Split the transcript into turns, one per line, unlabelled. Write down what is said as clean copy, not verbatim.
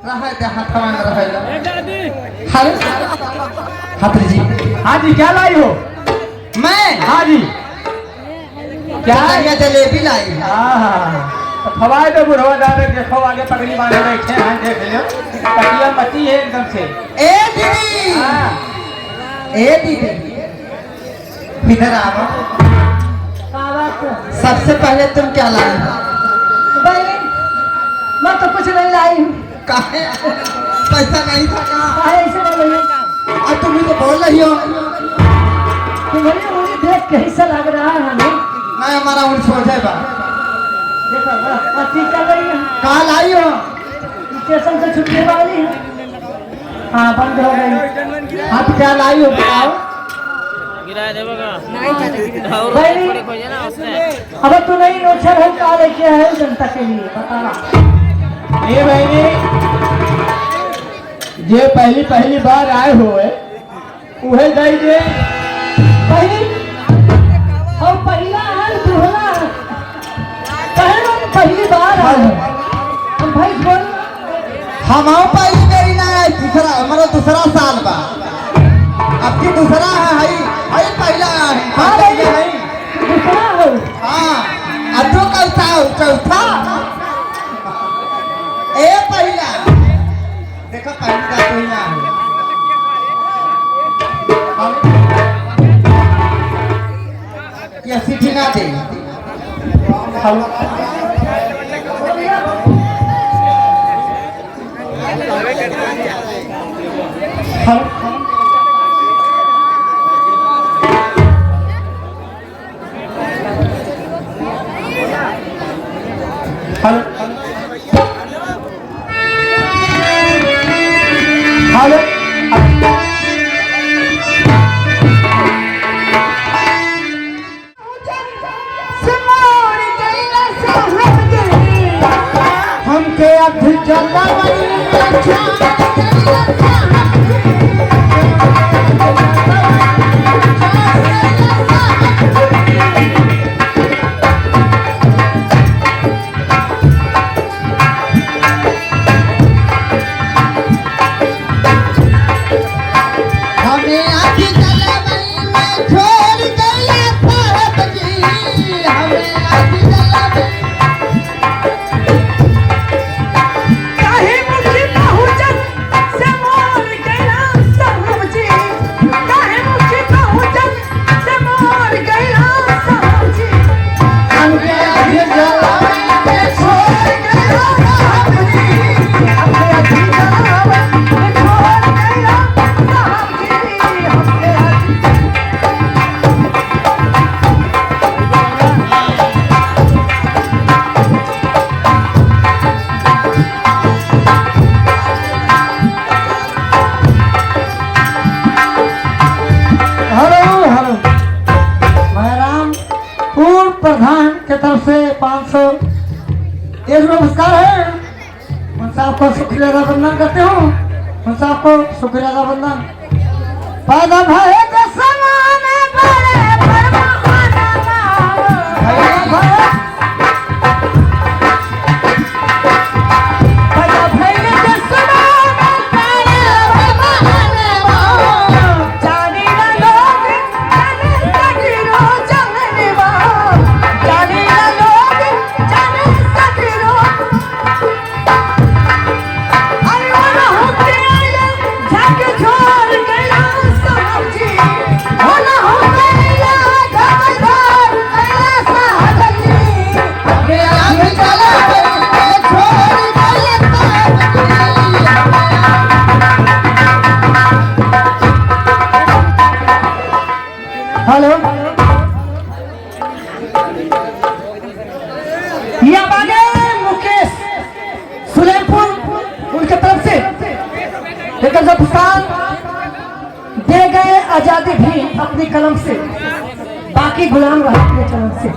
रहे दे हाथवा में रहे।
हेलो
हाथरी जी।
हाँ जी, क्या लाई हो?
मैं
हाँ जी, क्या
ये जलेबी लाई।
हाँ तो खवाए दो बुढ़वा दादा, देखो आगे पगड़ी बांधे बैठे हैं, देख लियो तकिया मची है एकदम से।
ए दीदी,
हाँ
ए दीदी इधर आओ। सबसे पहले तुम क्या लाई?
मैं तो कुछ नहीं लाई हूँ।
काहे? पैसा नहीं था का?
ऐसे बोल रही हो?
अब तुम ही तो बोल रही हो।
तुम्हारी उंगली देख के ऐसा लग रहा है हमें।
नहीं हमारा उन सोचे बा।
देखो अच्छी चल रही है।
कहाँ लाई हो?
स्टेशन से छुट्टी वाली है। हाँ बंद हो गई।
आप क्या लाई हो बताओ?
अब तू नहीं नोचर है, क्या लेके है जनता के लिए बता।
ये बहनी जे पहली बार आए हुए उहे दई दे।
पहली और पहला है दूल्हा पहली बार आए हम भाई बोल।
हम पहली मेरी ना है, दूसरा हमारा दूसरा साल बा। अब की दूसरा है हई पहला है।
हाँ
पहले है।
दूसरा हो।
हाँ अब तो कैसा हो? चौथा ए पहला देखो पहली का कोई ना है। ये सीधी ना दे।
हेलो
हमके अध जला प्रधान के तरफ से 500 एक नमस्कार है। उन साहब को शुक्रिया अदा वंदन करते हो। उन साहब को शुक्रिया अदा वंदन। पैदा भाई के समाने बड़े परमाना पैदा भाई के समाने बड़े परमाना जानी ना लोग जाने सकीरो जाने जानी ना लोग जाने सकीरो अरे वाला होते आया जाके छोड़ गया सब जी वाला होते आया जाके छोड़ गया सब जी ये आगे चला छोड़ गया हेलो ये हमारे मुकेश सुलेमपुर उनके तरफ से लेकिन जब साल दे गए आजादी भी अपनी कलम से, बाकी गुलाम रहे अपने कलम से।